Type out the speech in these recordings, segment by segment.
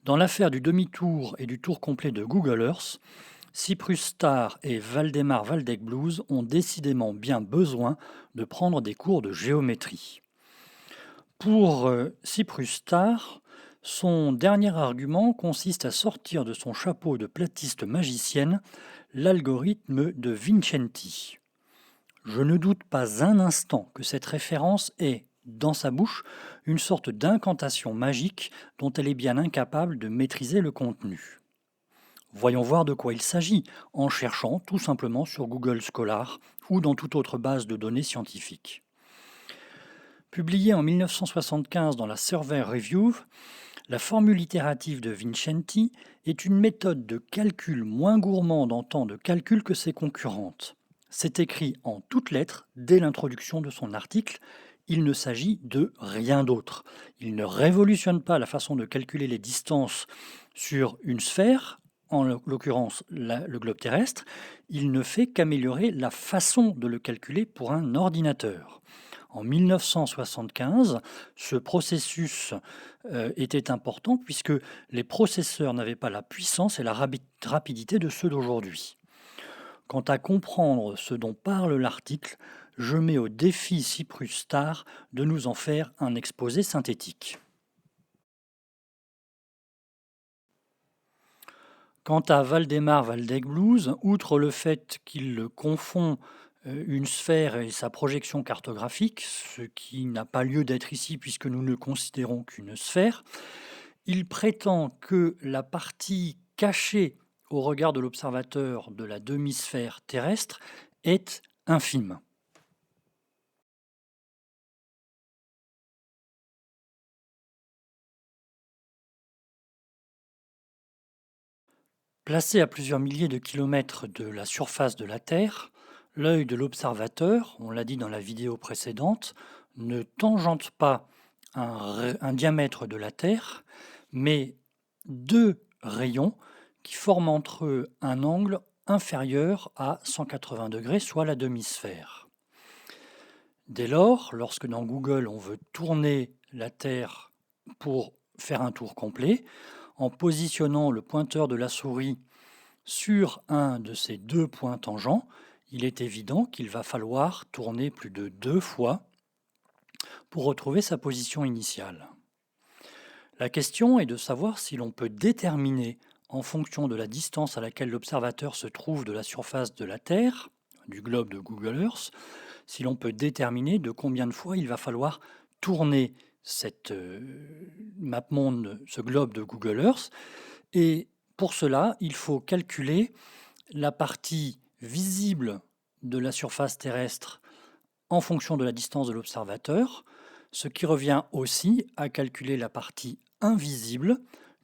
Dans l'affaire du demi-tour et du tour complet de Google Earth, Cyprus Star et Valdemar Valdec-Blues ont décidément bien besoin de prendre des cours de géométrie. Pour Cyprus Star, son dernier argument consiste à sortir de son chapeau de platiste magicienne l'algorithme de Vincenti. Je ne doute pas un instant que cette référence est, dans sa bouche, une sorte d'incantation magique dont elle est bien incapable de maîtriser le contenu. Voyons voir de quoi il s'agit en cherchant tout simplement sur Google Scholar ou dans toute autre base de données scientifiques. Publiée en 1975 dans la Survey Review, la formule itérative de Vincenti est une méthode de calcul moins gourmande en temps de calcul que ses concurrentes. C'est écrit en toutes lettres dès l'introduction de son article. Il ne s'agit de rien d'autre. Il ne révolutionne pas la façon de calculer les distances sur une sphère, en l'occurrence le globe terrestre. Il ne fait qu'améliorer la façon de le calculer pour un ordinateur. En 1975, ce processus était important puisque les processeurs n'avaient pas la puissance et la rapidité de ceux d'aujourd'hui. Quant à comprendre ce dont parle l'article, je mets au défi Cyprus Star de nous en faire un exposé synthétique. Quant à Valdemar Valdec-Blues, outre le fait qu'il confond une sphère et sa projection cartographique, ce qui n'a pas lieu d'être ici puisque nous ne considérons qu'une sphère, il prétend que la partie cachée au regard de l'observateur de la demi-sphère terrestre est infime. Placé à plusieurs milliers de kilomètres de la surface de la Terre, l'œil de l'observateur, on l'a dit dans la vidéo précédente, ne tangente pas un diamètre de la Terre, mais deux rayons qui forment entre eux un angle inférieur à 180 degrés, soit la demi-sphère. Dès lors, lorsque dans Google on veut tourner la Terre pour faire un tour complet, en positionnant le pointeur de la souris sur un de ces deux points tangents, il est évident qu'il va falloir tourner plus de 2 fois pour retrouver sa position initiale. La question est de savoir si l'on peut déterminer, en fonction de la distance à laquelle l'observateur se trouve de la surface de la Terre, du globe de Google Earth, si l'on peut déterminer de combien de fois il va falloir tourner cette mapmonde, ce globe de Google Earth. Et pour cela, il faut calculer la partie visible de la surface terrestre en fonction de la distance de l'observateur, ce qui revient aussi à calculer la partie invisible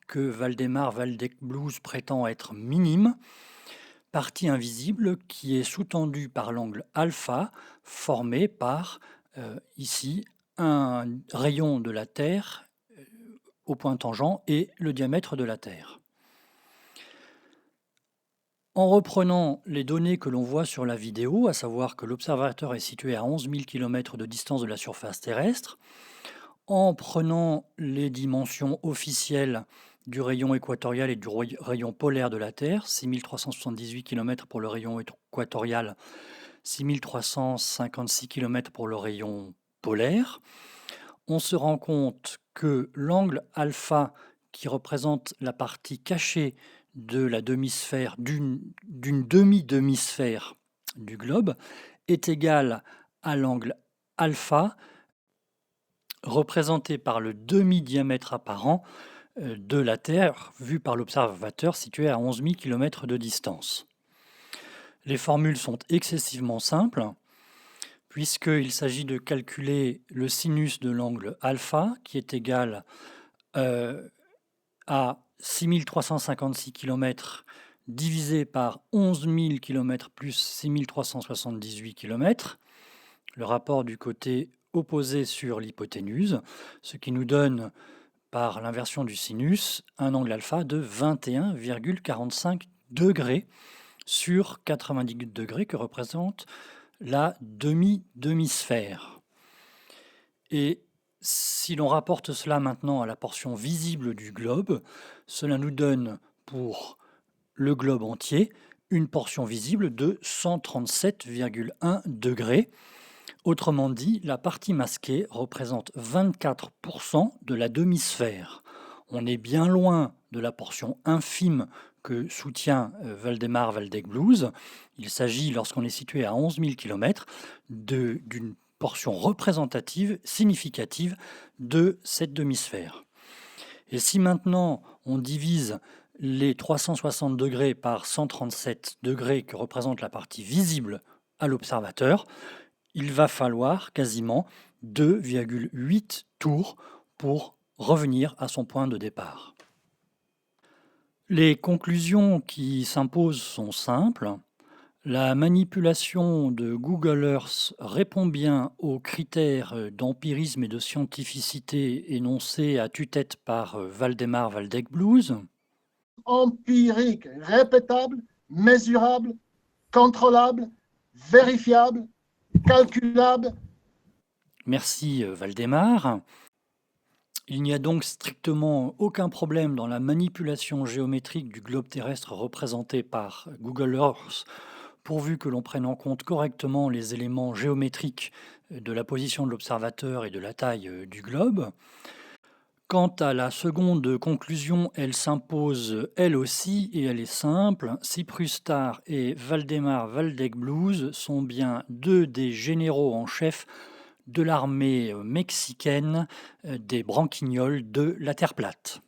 que Valdemar Valdec-Blues prétend être minime, partie invisible qui est sous-tendue par l'angle alpha formé par ici un rayon de la Terre au point tangent et le diamètre de la Terre. En reprenant les données que l'on voit sur la vidéo, à savoir que l'observateur est situé à 11 000 km de distance de la surface terrestre, en prenant les dimensions officielles du rayon équatorial et du rayon polaire de la Terre, 6378 km pour le rayon équatorial, 6356 km pour le rayon polaire, on se rend compte que l'angle alpha, qui représente la partie cachée de la demi-sphère, d'une demi-demi-sphère du globe, est égal à l'angle alpha représenté par le demi-diamètre apparent de la Terre vu par l'observateur situé à 11 000 km de distance. Les formules sont excessivement simples puisqu'il s'agit de calculer le sinus de l'angle alpha qui est égal à 6356 km divisé par 11 000 km plus 6378 km, le rapport du côté opposé sur l'hypoténuse, ce qui nous donne, par l'inversion du sinus, un angle alpha de 21,45 degrés sur 90 degrés que représente la demi-demi-sphère. Et si l'on rapporte cela maintenant à la portion visible du globe, Cela nous donne pour le globe entier une portion visible de 137,1 degrés. Autrement dit, la partie masquée représente 24% de la demi-sphère. On est bien loin de la portion infime que soutient Waldemar Waldeck Blues. Il s'agit, lorsqu'on est situé à 11 000 km, d'une portion représentative, significative de cette demi-sphère. Et si maintenant on divise les 360 degrés par 137 degrés que représente la partie visible à l'observateur, il va falloir quasiment 2,8 tours pour revenir à son point de départ. Les conclusions qui s'imposent sont simples. La manipulation de Google Earth répond bien aux critères d'empirisme et de scientificité énoncés à tue-tête par Waldemar Waldeck Blues. Empirique, répétable, mesurable, contrôlable, vérifiable, calculable. Merci Waldemar. Il n'y a donc strictement aucun problème dans la manipulation géométrique du globe terrestre représenté par Google Earth, pourvu que l'on prenne en compte correctement les éléments géométriques de la position de l'observateur et de la taille du globe. Quant à la seconde conclusion, elle s'impose elle aussi et elle est simple. Cyprus Star et Waldemar Waldeck Blues sont bien deux des généraux en chef de l'armée mexicaine des branquignoles de la Terre plate.